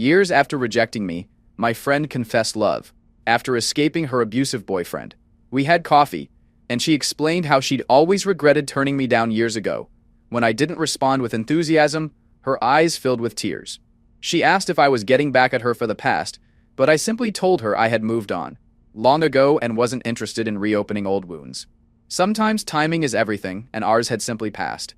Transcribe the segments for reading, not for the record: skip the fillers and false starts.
Years after rejecting me, my friend confessed love. After escaping her abusive boyfriend, we had coffee, and she explained how she'd always regretted turning me down years ago. When I didn't respond with enthusiasm, her eyes filled with tears. She asked if I was getting back at her for the past, but I simply told her I had moved on long ago and wasn't interested in reopening old wounds. Sometimes timing is everything, and ours had simply passed.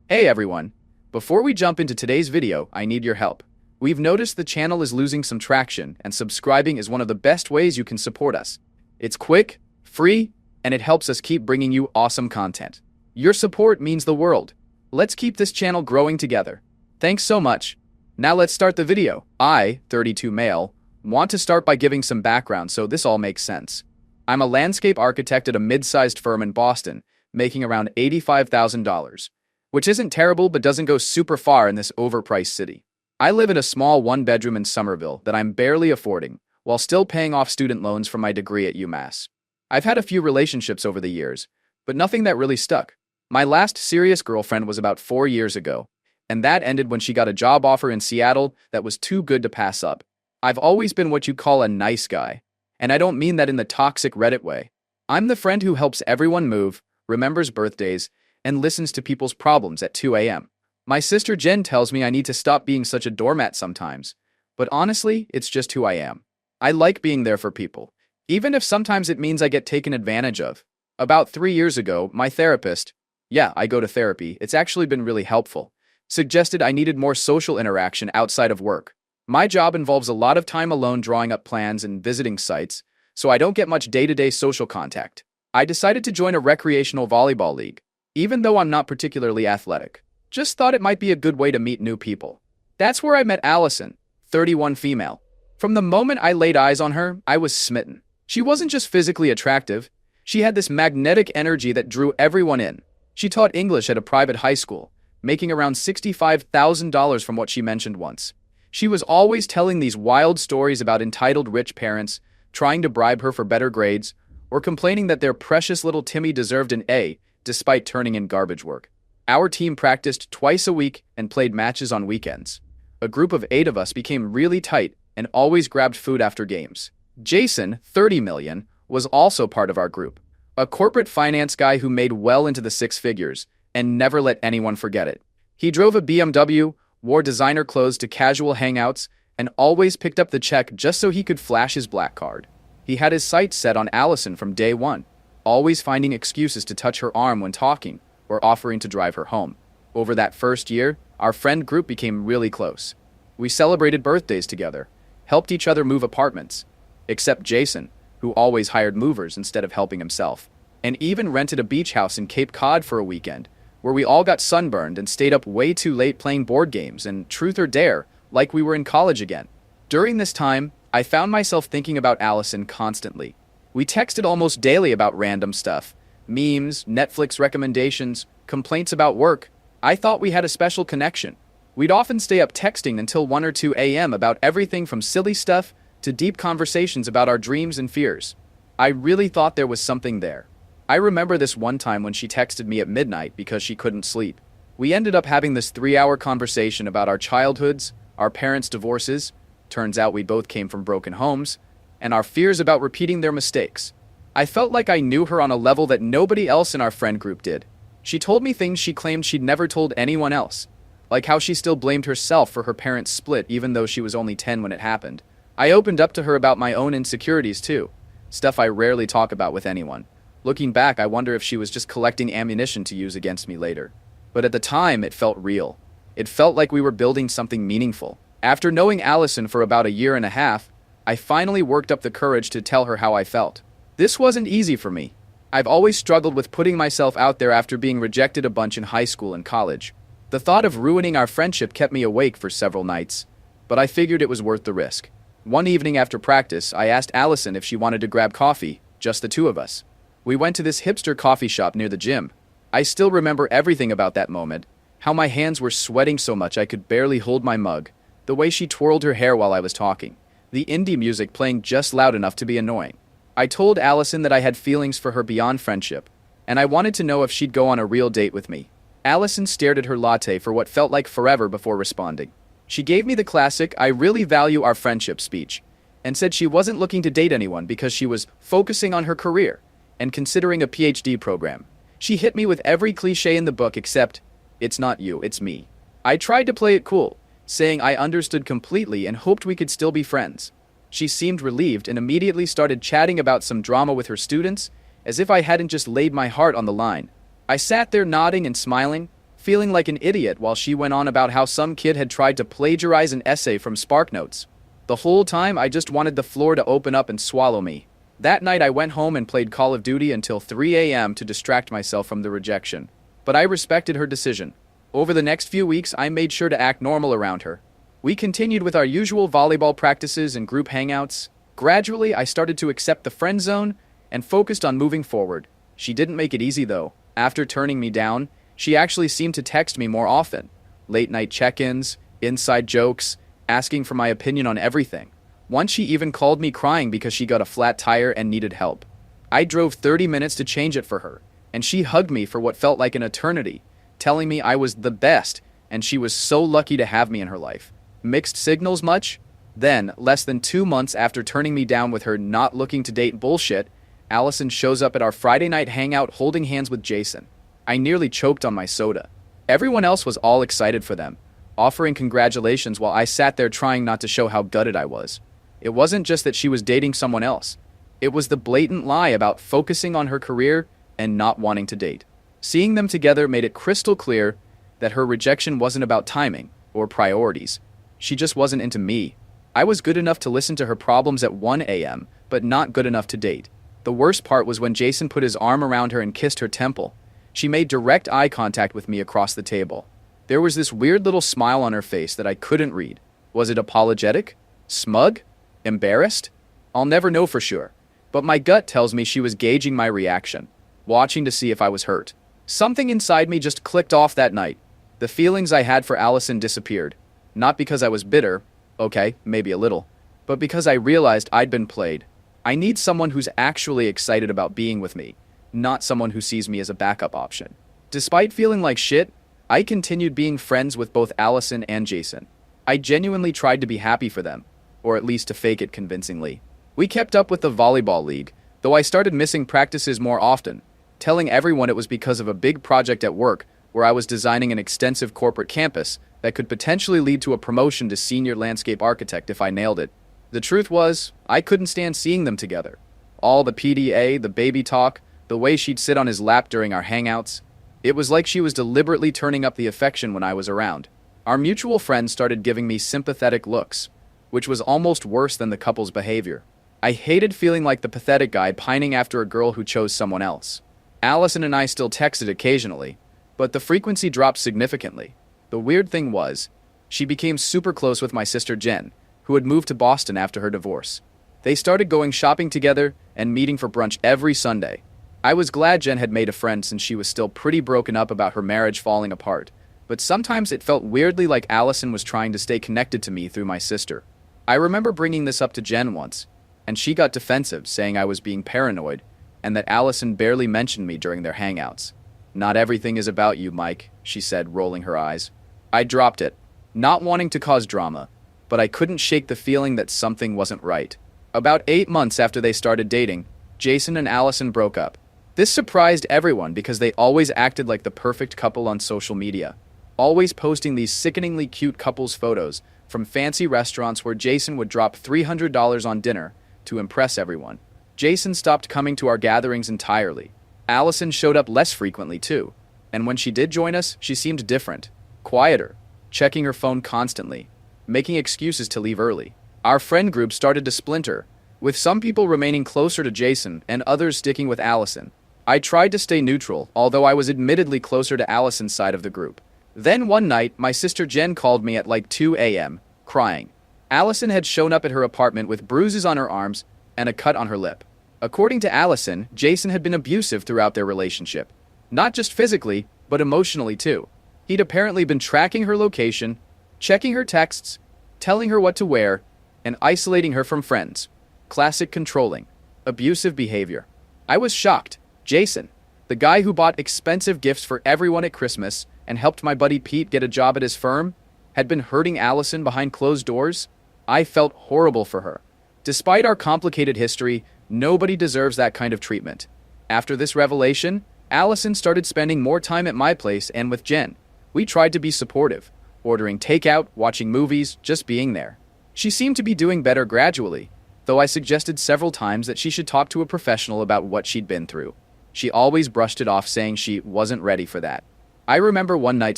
Hey everyone! Before we jump into today's video, I need your help. We've noticed the channel is losing some traction, and subscribing is one of the best ways you can support us. It's quick, free, and it helps us keep bringing you awesome content. Your support means the world. Let's keep this channel growing together. Thanks so much. Now let's start the video. I, 32 male, want to start by giving some background so this all makes sense. I'm a landscape architect at a mid-sized firm in Boston, making around $85,000, which isn't terrible but doesn't go super far in this overpriced city. I live in a small one-bedroom in Somerville that I'm barely affording, while still paying off student loans from my degree at UMass. I've had a few relationships over the years, but nothing that really stuck. My last serious girlfriend was about 4 years ago, and that ended when she got a job offer in Seattle that was too good to pass up. I've always been what you'd call a nice guy, and I don't mean that in the toxic Reddit way. I'm the friend who helps everyone move, remembers birthdays, and listens to people's problems at 2 a.m. My sister Jen tells me I need to stop being such a doormat sometimes, but honestly, it's just who I am. I like being there for people, even if sometimes it means I get taken advantage of. About 3 years ago, my therapist, yeah, I go to therapy, it's actually been really helpful, suggested I needed more social interaction outside of work. My job involves a lot of time alone drawing up plans and visiting sites, so I don't get much day-to-day social contact. I decided to join a recreational volleyball league, even though I'm not particularly athletic. Just thought it might be a good way to meet new people. That's where I met Allison, 31 female. From the moment I laid eyes on her, I was smitten. She wasn't just physically attractive, she had this magnetic energy that drew everyone in. She taught English at a private high school, making around $65,000 from what she mentioned once. She was always telling these wild stories about entitled rich parents, trying to bribe her for better grades, or complaining that their precious little Timmy deserved an A, despite turning in garbage work. Our team practiced twice a week and played matches on weekends. A group of 8 of us became really tight and always grabbed food after games. Jason, 30 million, was also part of our group. A corporate finance guy who made well into the 6 figures and never let anyone forget it. He drove a BMW, wore designer clothes to casual hangouts, and always picked up the check just so he could flash his black card. He had his sights set on Allison from day one, always finding excuses to touch her arm when talking or offering to drive her home. Over that first year, our friend group became really close. We celebrated birthdays together, helped each other move apartments, except Jason, who always hired movers instead of helping himself, and even rented a beach house in Cape Cod for a weekend, where we all got sunburned and stayed up way too late playing board games and truth or dare, like we were in college again. During this time, I found myself thinking about Allison constantly. We texted almost daily about random stuff, memes, Netflix recommendations, complaints about work. I thought we had a special connection. We'd often stay up texting until 1 or 2 a.m. about everything from silly stuff to deep conversations about our dreams and fears. I really thought there was something there. I remember this one time when she texted me at midnight because she couldn't sleep. We ended up having this 3-hour conversation about our childhoods, our parents' divorces, turns out we both came from broken homes, and our fears about repeating their mistakes. I felt like I knew her on a level that nobody else in our friend group did. She told me things she claimed she'd never told anyone else, like how she still blamed herself for her parents' split even though she was only 10 when it happened. I opened up to her about my own insecurities too, stuff I rarely talk about with anyone. Looking back, I wonder if she was just collecting ammunition to use against me later. But at the time, it felt real. It felt like we were building something meaningful. After knowing Allison for about 1.5 years, I finally worked up the courage to tell her how I felt. This wasn't easy for me. I've always struggled with putting myself out there after being rejected a bunch in high school and college. The thought of ruining our friendship kept me awake for several nights, but I figured it was worth the risk. One evening after practice, I asked Allison if she wanted to grab coffee, just the 2 of us. We went to this hipster coffee shop near the gym. I still remember everything about that moment, how my hands were sweating so much I could barely hold my mug, the way she twirled her hair while I was talking, the indie music playing just loud enough to be annoying. I told Allison that I had feelings for her beyond friendship, and I wanted to know if she'd go on a real date with me. Allison stared at her latte for what felt like forever before responding. She gave me the classic "I really value our friendship" speech, and said she wasn't looking to date anyone because she was focusing on her career and considering a PhD program. She hit me with every cliche in the book except, "It's not you, it's me." I tried to play it cool, saying I understood completely and hoped we could still be friends. She seemed relieved and immediately started chatting about some drama with her students, as if I hadn't just laid my heart on the line. I sat there nodding and smiling, feeling like an idiot while she went on about how some kid had tried to plagiarize an essay from SparkNotes. The whole time I just wanted the floor to open up and swallow me. That night I went home and played Call of Duty until 3 a.m. to distract myself from the rejection. But I respected her decision. Over the next few weeks I made sure to act normal around her. We continued with our usual volleyball practices and group hangouts. Gradually I started to accept the friend zone and focused on moving forward. She didn't make it easy though. After turning me down, she actually seemed to text me more often. Late night check-ins, inside jokes, asking for my opinion on everything. Once she even called me crying because she got a flat tire and needed help. I drove 30 minutes to change it for her, and she hugged me for what felt like an eternity, telling me I was the best and she was so lucky to have me in her life. Mixed signals much? Then, less than 2 months after turning me down with her not looking to date bullshit, Allison shows up at our Friday night hangout holding hands with Jason. I nearly choked on my soda. Everyone else was all excited for them, offering congratulations while I sat there trying not to show how gutted I was. It wasn't just that she was dating someone else. It was the blatant lie about focusing on her career and not wanting to date. Seeing them together made it crystal clear that her rejection wasn't about timing or priorities. She just wasn't into me. I was good enough to listen to her problems at 1 a.m., but not good enough to date. The worst part was when Jason put his arm around her and kissed her temple. She made direct eye contact with me across the table. There was this weird little smile on her face that I couldn't read. Was it apologetic? Smug? Embarrassed? I'll never know for sure. But my gut tells me she was gauging my reaction, watching to see if I was hurt. Something inside me just clicked off that night. The feelings I had for Allison disappeared. Not because I was bitter, okay, maybe a little, but because I realized I'd been played. I need someone who's actually excited about being with me, not someone who sees me as a backup option. Despite feeling like shit, I continued being friends with both Allison and Jason. I genuinely tried to be happy for them, or at least to fake it convincingly. We kept up with the volleyball league, though I started missing practices more often, telling everyone it was because of a big project at work where I was designing an extensive corporate campus that could potentially lead to a promotion to senior landscape architect if I nailed it. The truth was, I couldn't stand seeing them together. All the PDA, the baby talk, the way she'd sit on his lap during our hangouts. It was like she was deliberately turning up the affection when I was around. Our mutual friends started giving me sympathetic looks, which was almost worse than the couple's behavior. I hated feeling like the pathetic guy pining after a girl who chose someone else. Allison and I still texted occasionally, but the frequency dropped significantly. The weird thing was, she became super close with my sister Jen, who had moved to Boston after her divorce. They started going shopping together and meeting for brunch every Sunday. I was glad Jen had made a friend since she was still pretty broken up about her marriage falling apart, but sometimes it felt weirdly like Allison was trying to stay connected to me through my sister. I remember bringing this up to Jen once, and she got defensive, saying I was being paranoid, and that Allison barely mentioned me during their hangouts. "Not everything is about you, Mike," she said, rolling her eyes. I dropped it, not wanting to cause drama, but I couldn't shake the feeling that something wasn't right. About 8 months after they started dating, Jason and Allison broke up. This surprised everyone because they always acted like the perfect couple on social media, always posting these sickeningly cute couples photos from fancy restaurants where Jason would drop $300 on dinner to impress everyone. Jason stopped coming to our gatherings entirely. Allison showed up less frequently too, and when she did join us, she seemed different, quieter, checking her phone constantly, making excuses to leave early. Our friend group started to splinter, with some people remaining closer to Jason and others sticking with Allison. I tried to stay neutral, although I was admittedly closer to Allison's side of the group. Then one night, my sister Jen called me at like 2 a.m., crying. Allison had shown up at her apartment with bruises on her arms and a cut on her lip. According to Allison, Jason had been abusive throughout their relationship. Not just physically, but emotionally too. He'd apparently been tracking her location, checking her texts, telling her what to wear, and isolating her from friends. Classic controlling, abusive behavior. I was shocked. Jason, the guy who bought expensive gifts for everyone at Christmas and helped my buddy Pete get a job at his firm, had been hurting Allison behind closed doors. I felt horrible for her. Despite our complicated history, nobody deserves that kind of treatment. After this revelation, Allison started spending more time at my place and with Jen. We tried to be supportive, ordering takeout, watching movies, just being there. She seemed to be doing better gradually, though I suggested several times that she should talk to a professional about what she'd been through. She always brushed it off, saying she wasn't ready for that. I remember one night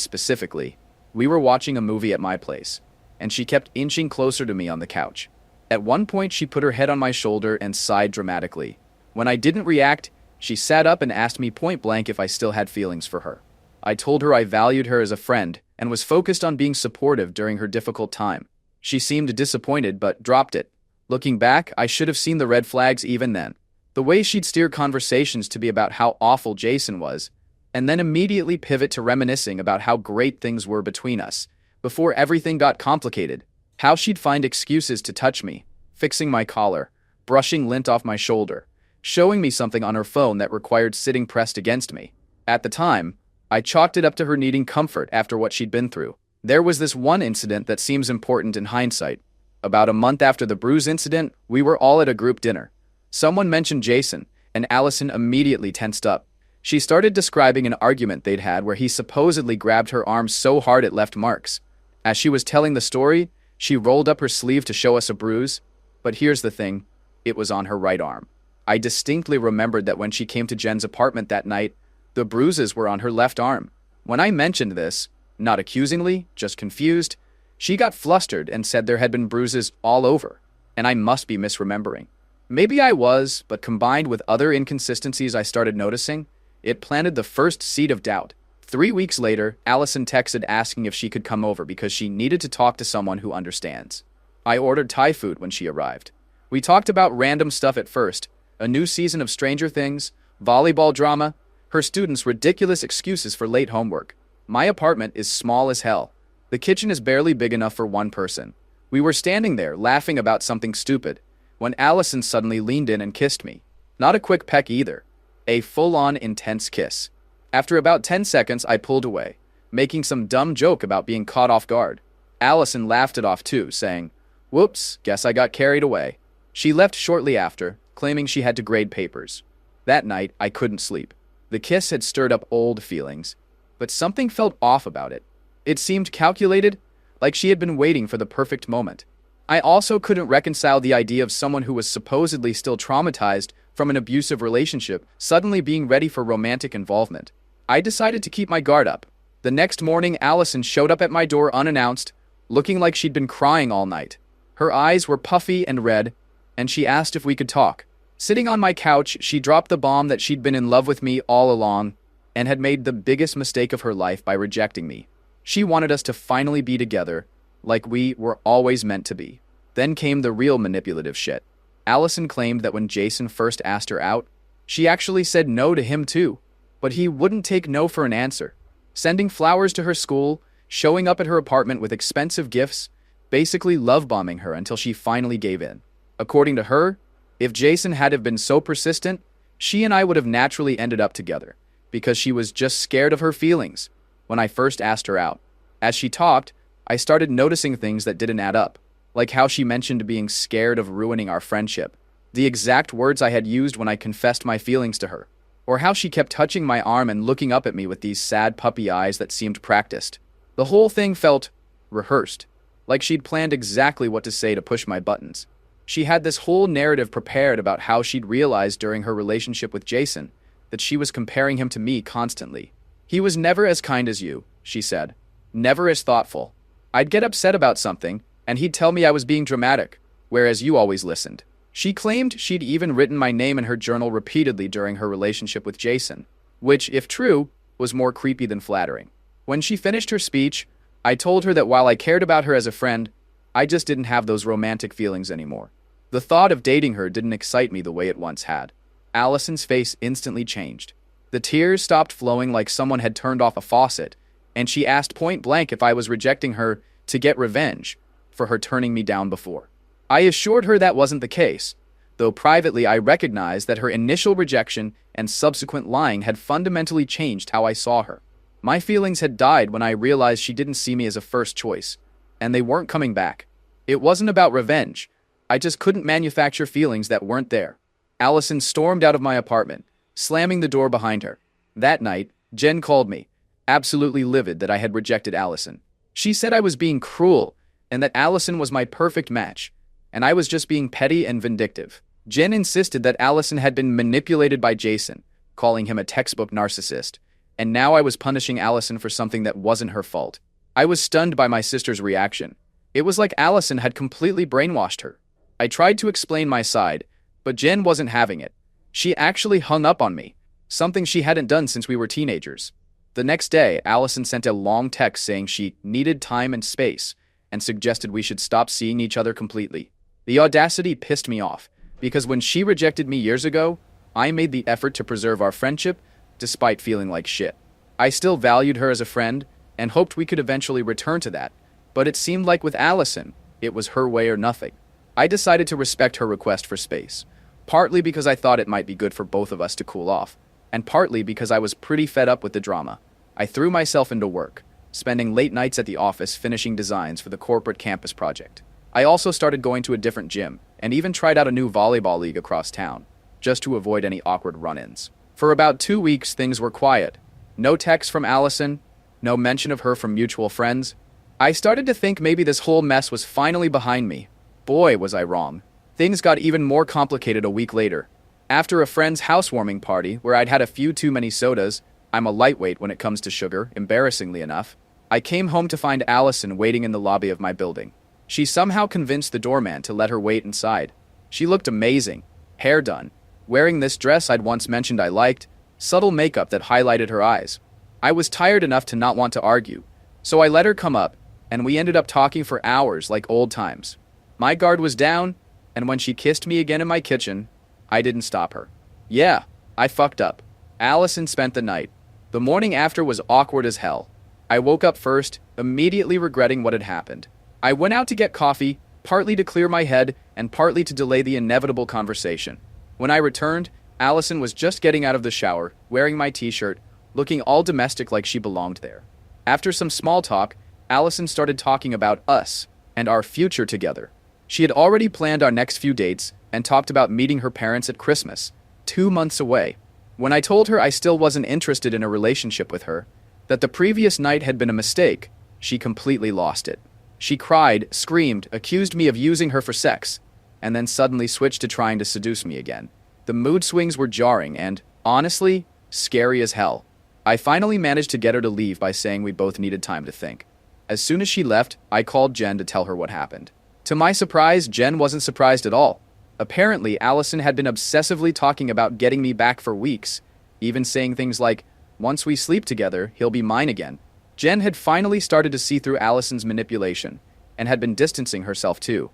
specifically. We were watching a movie at my place, and she kept inching closer to me on the couch. At one point, she put her head on my shoulder and sighed dramatically. When I didn't react, she sat up and asked me point blank if I still had feelings for her. I told her I valued her as a friend and was focused on being supportive during her difficult time. She seemed disappointed but dropped it. Looking back, I should have seen the red flags even then. The way she'd steer conversations to be about how awful Jason was, and then immediately pivot to reminiscing about how great things were between us, before everything got complicated. How she'd find excuses to touch me, fixing my collar, brushing lint off my shoulder, showing me something on her phone that required sitting pressed against me. At the time, I chalked it up to her needing comfort after what she'd been through. There was this one incident that seems important in hindsight. About a month after the bruise incident, we were all at a group dinner. Someone mentioned Jason, and Allison immediately tensed up. She started describing an argument they'd had where he supposedly grabbed her arm so hard it left marks. As she was telling the story, she rolled up her sleeve to show us a bruise. But here's the thing, it was on her right arm. I distinctly remembered that when she came to Jen's apartment that night, the bruises were on her left arm. When I mentioned this, not accusingly, just confused, she got flustered and said there had been bruises all over, and I must be misremembering. Maybe I was, but combined with other inconsistencies I started noticing, it planted the first seed of doubt. 3 weeks later, Allison texted asking if she could come over because she needed to talk to someone who understands. I ordered Thai food when she arrived. We talked about random stuff at first, a new season of Stranger Things, volleyball drama, her students' ridiculous excuses for late homework. My apartment is small as hell. The kitchen is barely big enough for one person. We were standing there, laughing about something stupid, when Allison suddenly leaned in and kissed me. Not a quick peck either. A full-on intense kiss. After about 10 seconds, I pulled away, making some dumb joke about being caught off guard. Allison laughed it off too, saying, "Whoops, guess I got carried away." She left shortly after, claiming she had to grade papers. That night, I couldn't sleep. The kiss had stirred up old feelings, but something felt off about it. It seemed calculated, like she had been waiting for the perfect moment. I also couldn't reconcile the idea of someone who was supposedly still traumatized from an abusive relationship suddenly being ready for romantic involvement. I decided to keep my guard up. The next morning, Allison showed up at my door unannounced, looking like she'd been crying all night. Her eyes were puffy and red, and she asked if we could talk. Sitting on my couch, she dropped the bomb that she'd been in love with me all along and had made the biggest mistake of her life by rejecting me. She wanted us to finally be together, like we were always meant to be. Then came the real manipulative shit. Allison claimed that when Jason first asked her out, she actually said no to him too, but he wouldn't take no for an answer. Sending flowers to her school, showing up at her apartment with expensive gifts, basically love-bombing her until she finally gave in. According to her, if Jason had have been so persistent, she and I would have naturally ended up together, because she was just scared of her feelings. When I first asked her out, as she talked, I started noticing things that didn't add up, like how she mentioned being scared of ruining our friendship, the exact words I had used when I confessed my feelings to her, or how she kept touching my arm and looking up at me with these sad puppy eyes that seemed practiced. The whole thing felt rehearsed, like she'd planned exactly what to say to push my buttons. She had this whole narrative prepared about how she'd realized during her relationship with Jason that she was comparing him to me constantly. "He was never as kind as you," she said. "Never as thoughtful. I'd get upset about something, and he'd tell me I was being dramatic, whereas you always listened." She claimed she'd even written my name in her journal repeatedly during her relationship with Jason, which, if true, was more creepy than flattering. When she finished her speech, I told her that while I cared about her as a friend, I just didn't have those romantic feelings anymore. The thought of dating her didn't excite me the way it once had. Allison's face instantly changed. The tears stopped flowing like someone had turned off a faucet, and she asked point blank if I was rejecting her to get revenge for her turning me down before. I assured her that wasn't the case, though privately I recognized that her initial rejection and subsequent lying had fundamentally changed how I saw her. My feelings had died when I realized she didn't see me as a first choice, and they weren't coming back. It wasn't about revenge. I just couldn't manufacture feelings that weren't there. Allison stormed out of my apartment, slamming the door behind her. That night, Jen called me, absolutely livid that I had rejected Allison. She said I was being cruel, and that Allison was my perfect match, and I was just being petty and vindictive. Jen insisted that Allison had been manipulated by Jason, calling him a textbook narcissist, and now I was punishing Allison for something that wasn't her fault. I was stunned by my sister's reaction. It was like Allison had completely brainwashed her. I tried to explain my side, but Jen wasn't having it. She actually hung up on me, something she hadn't done since we were teenagers. The next day, Allison sent a long text saying she needed time and space and suggested we should stop seeing each other completely. The audacity pissed me off, because when she rejected me years ago, I made the effort to preserve our friendship despite feeling like shit. I still valued her as a friend and hoped we could eventually return to that, but it seemed like with Allison, it was her way or nothing. I decided to respect her request for space, partly because I thought it might be good for both of us to cool off, and partly because I was pretty fed up with the drama. I threw myself into work, spending late nights at the office finishing designs for the corporate campus project. I also started going to a different gym, and even tried out a new volleyball league across town, just to avoid any awkward run-ins. For about 2 weeks, things were quiet. No texts from Allison, no mention of her from mutual friends. I started to think maybe this whole mess was finally behind me. Boy, was I wrong. Things got even more complicated a week later. After a friend's housewarming party, where I'd had a few too many sodas, I'm a lightweight when it comes to sugar, embarrassingly enough, I came home to find Allison waiting in the lobby of my building. She somehow convinced the doorman to let her wait inside. She looked amazing, hair done, wearing this dress I'd once mentioned I liked, subtle makeup that highlighted her eyes. I was tired enough to not want to argue, so I let her come up, and we ended up talking for hours like old times. My guard was down, and when she kissed me again in my kitchen, I didn't stop her. Yeah, I fucked up. Allison spent the night. The morning after was awkward as hell. I woke up first, immediately regretting what had happened. I went out to get coffee, partly to clear my head and partly to delay the inevitable conversation. When I returned, Allison was just getting out of the shower, wearing my t-shirt, looking all domestic like she belonged there. After some small talk, Allison started talking about us and our future together. She had already planned our next few dates and talked about meeting her parents at Christmas, 2 months away. When I told her I still wasn't interested in a relationship with her, that the previous night had been a mistake, she completely lost it. She cried, screamed, accused me of using her for sex, and then suddenly switched to trying to seduce me again. The mood swings were jarring and, honestly, scary as hell. I finally managed to get her to leave by saying we both needed time to think. As soon as she left, I called Jen to tell her what happened. To my surprise, Jen wasn't surprised at all. Apparently, Allison had been obsessively talking about getting me back for weeks, even saying things like, "Once we sleep together, he'll be mine again." Jen had finally started to see through Allison's manipulation, and had been distancing herself too.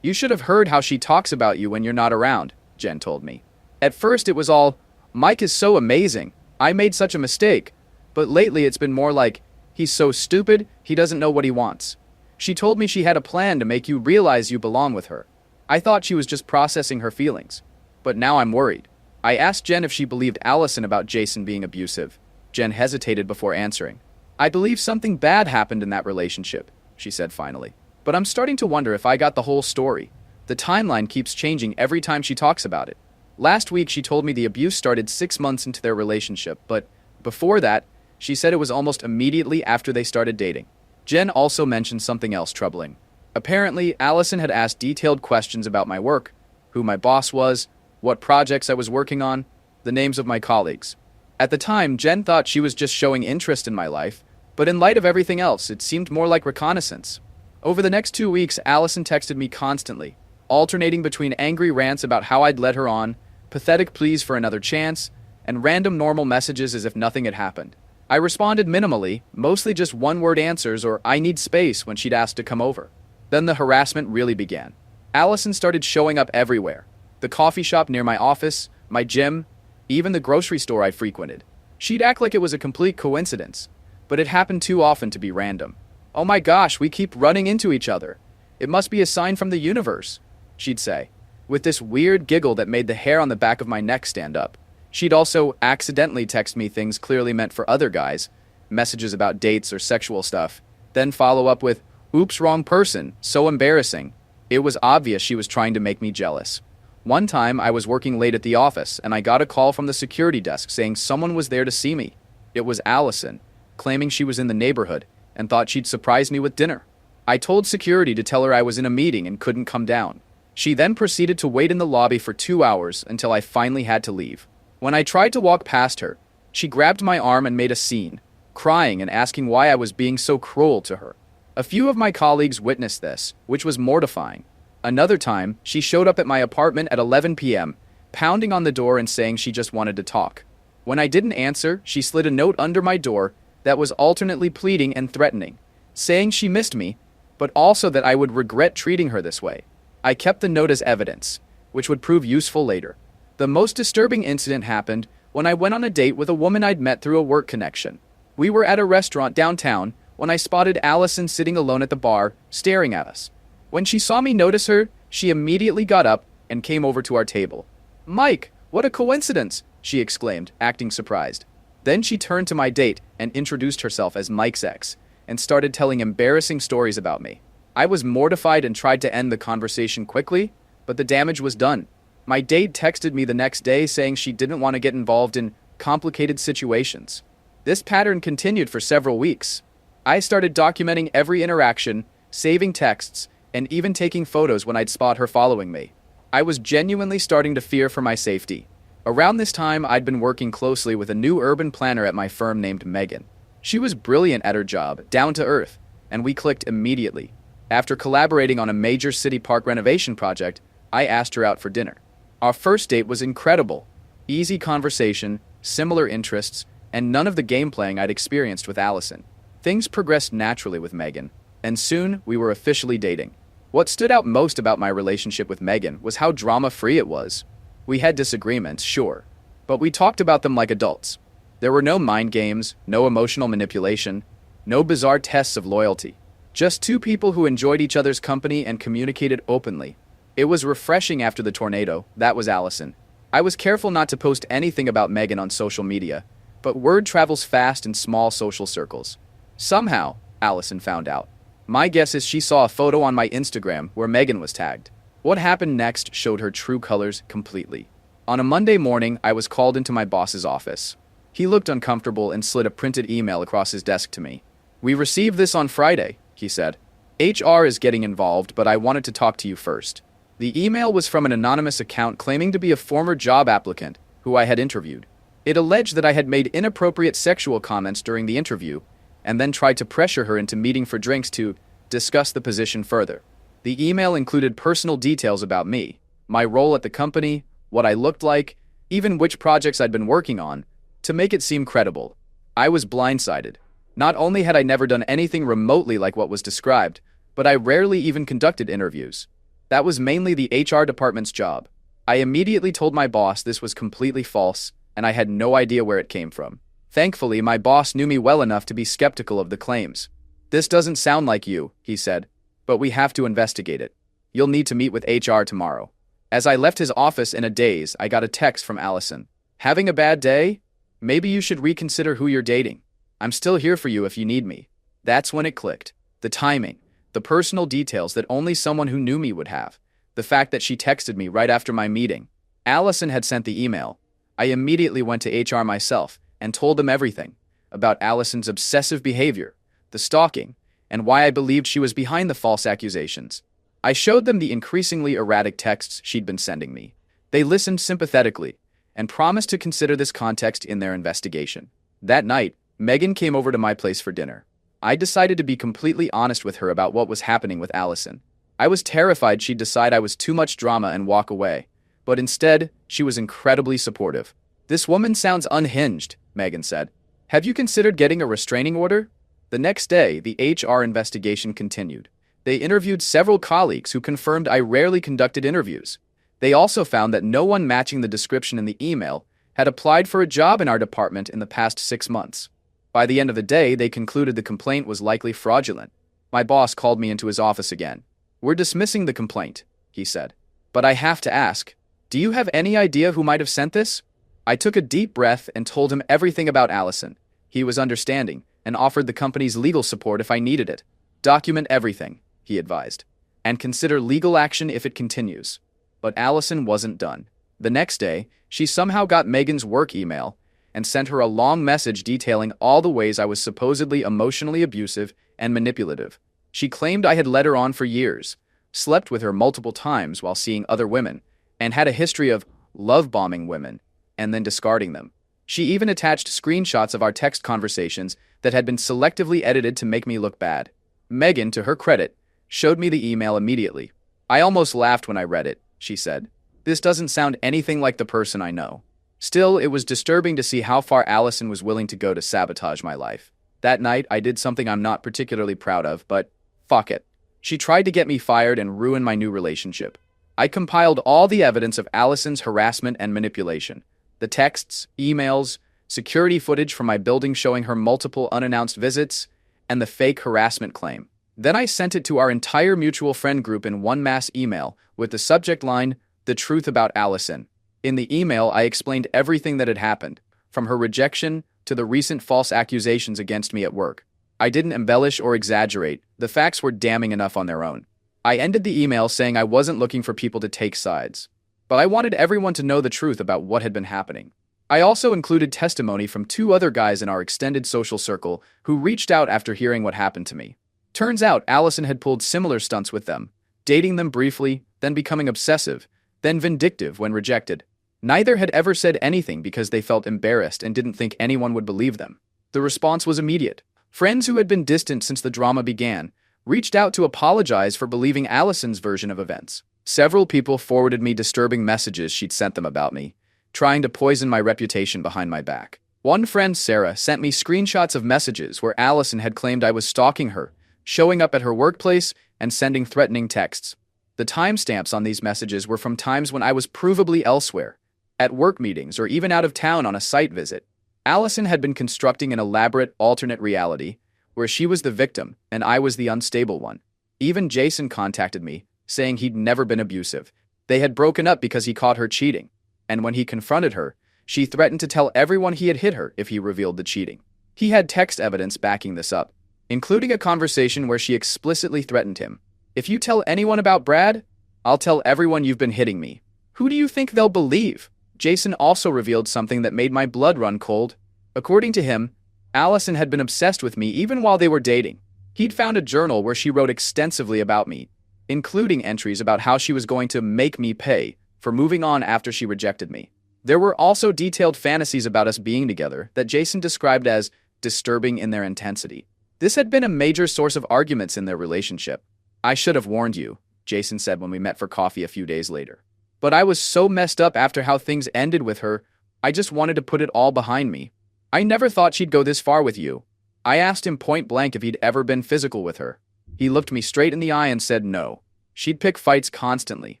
"You should have heard how she talks about you when you're not around," Jen told me. At first it was all, "Mike is so amazing, I made such a mistake," but lately it's been more like, "He's so stupid, he doesn't know what he wants." She told me she had a plan to make you realize you belong with her. I thought she was just processing her feelings, but now I'm worried. I asked Jen if she believed Allison about Jason being abusive. Jen hesitated before answering. "I believe something bad happened in that relationship," she said finally. "But I'm starting to wonder if I got the whole story. The timeline keeps changing every time she talks about it. Last week she told me the abuse started 6 months into their relationship, but before that, she said it was almost immediately after they started dating." Jen also mentioned something else troubling. Apparently, Allison had asked detailed questions about my work, who my boss was, what projects I was working on, the names of my colleagues. At the time, Jen thought she was just showing interest in my life, but in light of everything else, it seemed more like reconnaissance. Over the next 2 weeks, Allison texted me constantly, alternating between angry rants about how I'd led her on, pathetic pleas for another chance, and random normal messages as if nothing had happened. I responded minimally, mostly just one-word answers or "I need space" when she'd asked to come over. Then the harassment really began. Allison started showing up everywhere. The coffee shop near my office, my gym, even the grocery store I frequented. She'd act like it was a complete coincidence, but it happened too often to be random. "Oh my gosh, we keep running into each other. It must be a sign from the universe," she'd say, with this weird giggle that made the hair on the back of my neck stand up. She'd also accidentally text me things clearly meant for other guys, messages about dates or sexual stuff, then follow up with, Oops, wrong person. So embarrassing. It was obvious she was trying to make me jealous. One time, I was working late at the office, and I got a call from the security desk saying someone was there to see me. It was Allison, claiming she was in the neighborhood and thought she'd surprise me with dinner. I told security to tell her I was in a meeting and couldn't come down. She then proceeded to wait in the lobby for 2 hours until I finally had to leave. When I tried to walk past her, she grabbed my arm and made a scene, crying and asking why I was being so cruel to her. A few of my colleagues witnessed this, which was mortifying. Another time, she showed up at my apartment at 11 p.m., pounding on the door and saying she just wanted to talk. When I didn't answer, she slid a note under my door that was alternately pleading and threatening, saying she missed me, but also that I would regret treating her this way. I kept the note as evidence, which would prove useful later. The most disturbing incident happened when I went on a date with a woman I'd met through a work connection. We were at a restaurant downtown when I spotted Allison sitting alone at the bar, staring at us. When she saw me notice her, she immediately got up and came over to our table. "Mike, what a coincidence!" she exclaimed, acting surprised. Then she turned to my date and introduced herself as Mike's ex, and started telling embarrassing stories about me. I was mortified and tried to end the conversation quickly, but the damage was done. My date texted me the next day saying she didn't want to get involved in complicated situations. This pattern continued for several weeks. I started documenting every interaction, saving texts, and even taking photos when I'd spot her following me. I was genuinely starting to fear for my safety. Around this time, I'd been working closely with a new urban planner at my firm named Megan. She was brilliant at her job, down to earth, and we clicked immediately. After collaborating on a major city park renovation project, I asked her out for dinner. Our first date was incredible. Easy conversation, similar interests, and none of the game playing I'd experienced with Allison. Things progressed naturally with Megan, and soon we were officially dating. What stood out most about my relationship with Megan was how drama-free it was. We had disagreements, sure, but we talked about them like adults. There were no mind games, no emotional manipulation, no bizarre tests of loyalty. Just two people who enjoyed each other's company and communicated openly. It was refreshing after the tornado. That was Allison. I was careful not to post anything about Megan on social media, but word travels fast in small social circles. Somehow, Allison found out. My guess is she saw a photo on my Instagram where Megan was tagged. What happened next showed her true colors completely. On a Monday morning, I was called into my boss's office. He looked uncomfortable and slid a printed email across his desk to me. "We received this on Friday," he said. "HR is getting involved, but I wanted to talk to you first." The email was from an anonymous account claiming to be a former job applicant who I had interviewed. It alleged that I had made inappropriate sexual comments during the interview and then tried to pressure her into meeting for drinks to discuss the position further. The email included personal details about me, my role at the company, what I looked like, even which projects I'd been working on, to make it seem credible. I was blindsided. Not only had I never done anything remotely like what was described, but I rarely even conducted interviews. That was mainly the HR department's job. I immediately told my boss this was completely false, and I had no idea where it came from. Thankfully, my boss knew me well enough to be skeptical of the claims. "This doesn't sound like you," he said, "but we have to investigate it. You'll need to meet with HR tomorrow." As I left his office in a daze, I got a text from Allison. "Having a bad day? Maybe you should reconsider who you're dating. I'm still here for you if you need me." That's when it clicked. The timing, the personal details that only someone who knew me would have. The fact that she texted me right after my meeting. Allison had sent the email. I immediately went to HR myself and told them everything about Allison's obsessive behavior, the stalking, and why I believed she was behind the false accusations. I showed them the increasingly erratic texts she'd been sending me. They listened sympathetically and promised to consider this context in their investigation. That night, Megan came over to my place for dinner. I decided to be completely honest with her about what was happening with Allison. I was terrified she'd decide I was too much drama and walk away, but instead, she was incredibly supportive. "This woman sounds unhinged," Megan said. "Have you considered getting a restraining order?" The next day, the HR investigation continued. They interviewed several colleagues who confirmed I rarely conducted interviews. They also found that no one matching the description in the email had applied for a job in our department in the past 6 months. By the end of the day, they concluded the complaint was likely fraudulent. My boss called me into his office again. "We're dismissing the complaint," he said. "But I have to ask, do you have any idea who might have sent this?" I took a deep breath and told him everything about Allison. He was understanding and offered the company's legal support if I needed it. Document everything, he advised, and consider legal action if it continues. But Allison wasn't done. The next day, she somehow got Megan's work email and sent her a long message detailing all the ways I was supposedly emotionally abusive and manipulative. She claimed I had led her on for years, slept with her multiple times while seeing other women, and had a history of love-bombing women and then discarding them. She even attached screenshots of our text conversations that had been selectively edited to make me look bad. Megan, to her credit, showed me the email immediately. I almost laughed when I read it, she said. This doesn't sound anything like the person I know. Still, it was disturbing to see how far Allison was willing to go to sabotage my life. That night, I did something I'm not particularly proud of, but fuck it. She tried to get me fired and ruin my new relationship. I compiled all the evidence of Allison's harassment and manipulation. The texts, emails, security footage from my building showing her multiple unannounced visits, and the fake harassment claim. Then I sent it to our entire mutual friend group in one mass email with the subject line, "The Truth About Allison." In the email, I explained everything that had happened, from her rejection to the recent false accusations against me at work. I didn't embellish or exaggerate. The facts were damning enough on their own. I ended the email saying I wasn't looking for people to take sides, but I wanted everyone to know the truth about what had been happening. I also included testimony from 2 other guys in our extended social circle who reached out after hearing what happened to me. Turns out Allison had pulled similar stunts with them, dating them briefly, then becoming obsessive, then vindictive when rejected. Neither had ever said anything because they felt embarrassed and didn't think anyone would believe them. The response was immediate. Friends who had been distant since the drama began reached out to apologize for believing Allison's version of events. Several people forwarded me disturbing messages she'd sent them about me, trying to poison my reputation behind my back. One friend, Sarah, sent me screenshots of messages where Allison had claimed I was stalking her, showing up at her workplace, and sending threatening texts. The timestamps on these messages were from times when I was provably elsewhere, at work meetings or even out of town on a site visit. Allison had been constructing an elaborate alternate reality where she was the victim and I was the unstable one. Even Jason contacted me, saying he'd never been abusive. They had broken up because he caught her cheating, and when he confronted her, she threatened to tell everyone he had hit her if he revealed the cheating. He had text evidence backing this up, including a conversation where she explicitly threatened him. "If you tell anyone about Brad, I'll tell everyone you've been hitting me. Who do you think they'll believe?" Jason also revealed something that made my blood run cold. According to him, Allison had been obsessed with me even while they were dating. He'd found a journal where she wrote extensively about me, including entries about how she was going to make me pay for moving on after she rejected me. There were also detailed fantasies about us being together that Jason described as disturbing in their intensity. This had been a major source of arguments in their relationship. "I should have warned you," Jason said when we met for coffee a few days later. "But I was so messed up after how things ended with her, I just wanted to put it all behind me. I never thought she'd go this far with you." I asked him point blank if he'd ever been physical with her. He looked me straight in the eye and said no. She'd pick fights constantly,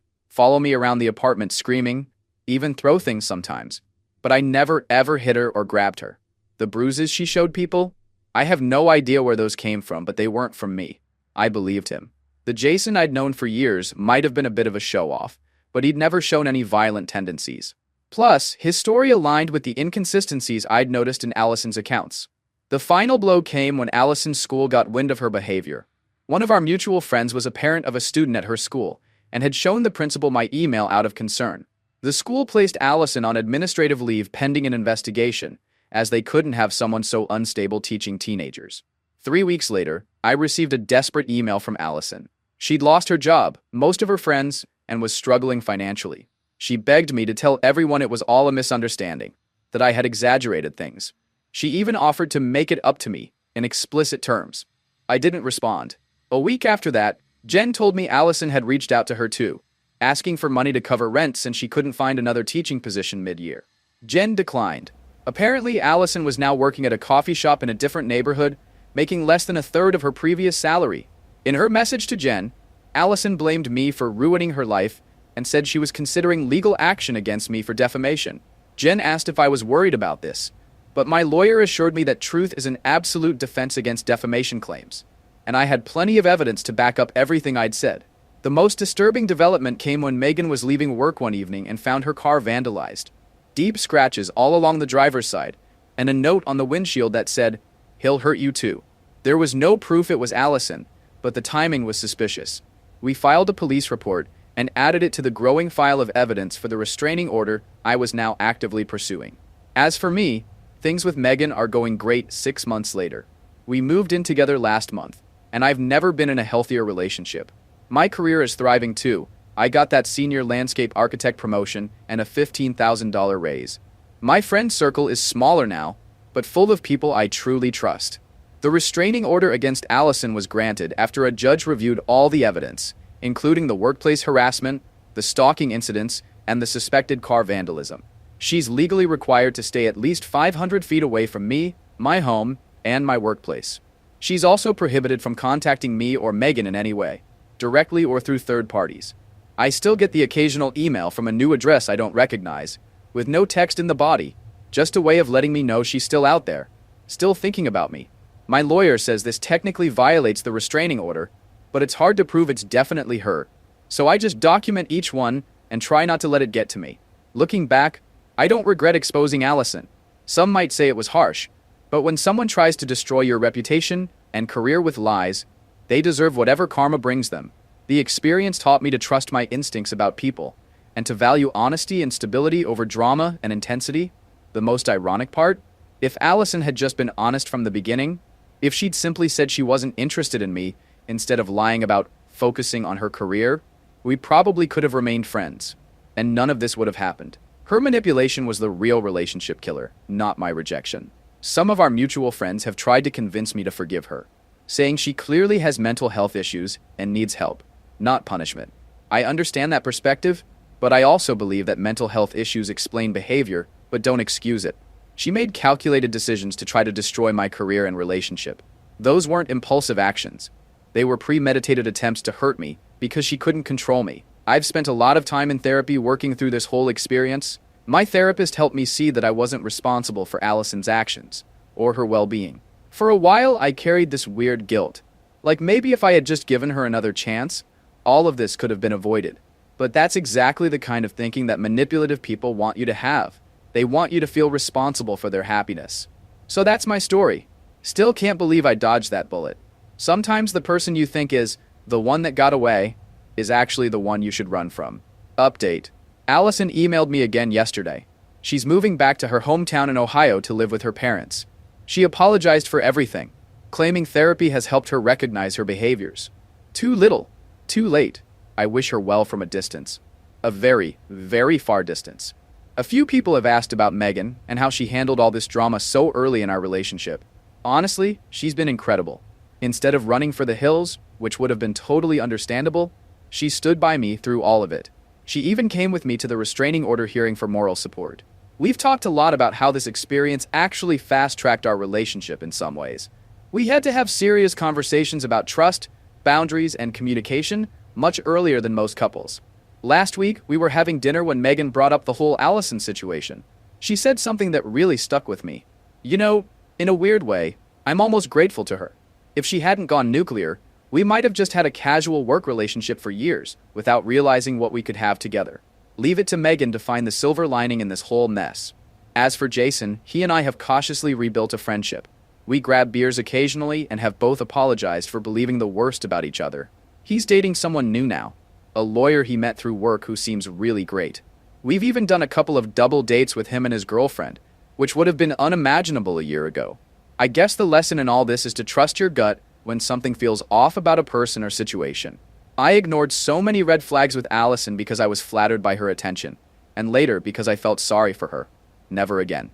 follow me around the apartment screaming, even throw things sometimes. But I never ever hit her or grabbed her. The bruises she showed people? I have no idea where those came from, but they weren't from me. I believed him. The Jason I'd known for years might have been a bit of a show-off, but he'd never shown any violent tendencies. Plus, his story aligned with the inconsistencies I'd noticed in Allison's accounts. The final blow came when Allison's school got wind of her behavior. One of our mutual friends was a parent of a student at her school and had shown the principal my email out of concern. The school placed Allison on administrative leave pending an investigation, as they couldn't have someone so unstable teaching teenagers. 3 weeks later, I received a desperate email from Allison. She'd lost her job, most of her friends, and was struggling financially. She begged me to tell everyone it was all a misunderstanding, that I had exaggerated things. She even offered to make it up to me, in explicit terms. I didn't respond. A week after that, Jen told me Allison had reached out to her too, asking for money to cover rent since she couldn't find another teaching position mid-year. Jen declined. Apparently, Allison was now working at a coffee shop in a different neighborhood, making less than a third of her previous salary. In her message to Jen, Allison blamed me for ruining her life and said she was considering legal action against me for defamation. Jen asked if I was worried about this, but my lawyer assured me that truth is an absolute defense against defamation claims, and I had plenty of evidence to back up everything I'd said. The most disturbing development came when Megan was leaving work one evening and found her car vandalized. Deep scratches all along the driver's side, and a note on the windshield that said, "He'll hurt you too." There was no proof it was Allison, but the timing was suspicious. We filed a police report and added it to the growing file of evidence for the restraining order I was now actively pursuing. As for me, things with Megan are going great 6 months later. We moved in together last month, and I've never been in a healthier relationship. My career is thriving too. I got that senior landscape architect promotion and a $15,000 raise. My friend circle is smaller now, but full of people I truly trust. The restraining order against Allison was granted after a judge reviewed all the evidence, including the workplace harassment, the stalking incidents, and the suspected car vandalism. She's legally required to stay at least 500 feet away from me, my home, and my workplace. She's also prohibited from contacting me or Megan in any way, directly or through third parties. I still get the occasional email from a new address I don't recognize, with no text in the body, just a way of letting me know she's still out there, still thinking about me. My lawyer says this technically violates the restraining order, but it's hard to prove it's definitely her. So I just document each one and try not to let it get to me. Looking back, I don't regret exposing Allison. Some might say it was harsh, but when someone tries to destroy your reputation and career with lies, they deserve whatever karma brings them. The experience taught me to trust my instincts about people, and to value honesty and stability over drama and intensity. The most ironic part? If Allison had just been honest from the beginning, if she'd simply said she wasn't interested in me instead of lying about focusing on her career, we probably could have remained friends, and none of this would have happened. Her manipulation was the real relationship killer, not my rejection. Some of our mutual friends have tried to convince me to forgive her, saying she clearly has mental health issues and needs help, not punishment. I understand that perspective, but I also believe that mental health issues explain behavior, but don't excuse it. She made calculated decisions to try to destroy my career and relationship. Those weren't impulsive actions. They were premeditated attempts to hurt me because she couldn't control me. I've spent a lot of time in therapy working through this whole experience. My therapist helped me see that I wasn't responsible for Allison's actions or her well-being. For a while, I carried this weird guilt. Like maybe if I had just given her another chance, all of this could have been avoided. But that's exactly the kind of thinking that manipulative people want you to have. They want you to feel responsible for their happiness. So that's my story. Still can't believe I dodged that bullet. Sometimes the person you think is the one that got away is actually the one you should run from. Update. Allison emailed me again yesterday. She's moving back to her hometown in Ohio to live with her parents. She apologized for everything, claiming therapy has helped her recognize her behaviors. Too little, too late. I wish her well from a distance. A very, very far distance. A few people have asked about Megan and how she handled all this drama so early in our relationship. Honestly, she's been incredible. Instead of running for the hills, which would have been totally understandable, she stood by me through all of it. She even came with me to the restraining order hearing for moral support. We've talked a lot about how this experience actually fast-tracked our relationship in some ways. We had to have serious conversations about trust, boundaries, and communication much earlier than most couples. Last week, we were having dinner when Megan brought up the whole Allison situation. She said something that really stuck with me. You know, in a weird way, I'm almost grateful to her. If she hadn't gone nuclear, we might have just had a casual work relationship for years without realizing what we could have together. Leave it to Megan to find the silver lining in this whole mess. As for Jason, he and I have cautiously rebuilt a friendship. We grab beers occasionally and have both apologized for believing the worst about each other. He's dating someone new now, a lawyer he met through work who seems really great. We've even done a couple of double dates with him and his girlfriend, which would have been unimaginable a year ago. I guess the lesson in all this is to trust your gut when something feels off about a person or situation. I ignored so many red flags with Allison because I was flattered by her attention, and later because I felt sorry for her. Never again.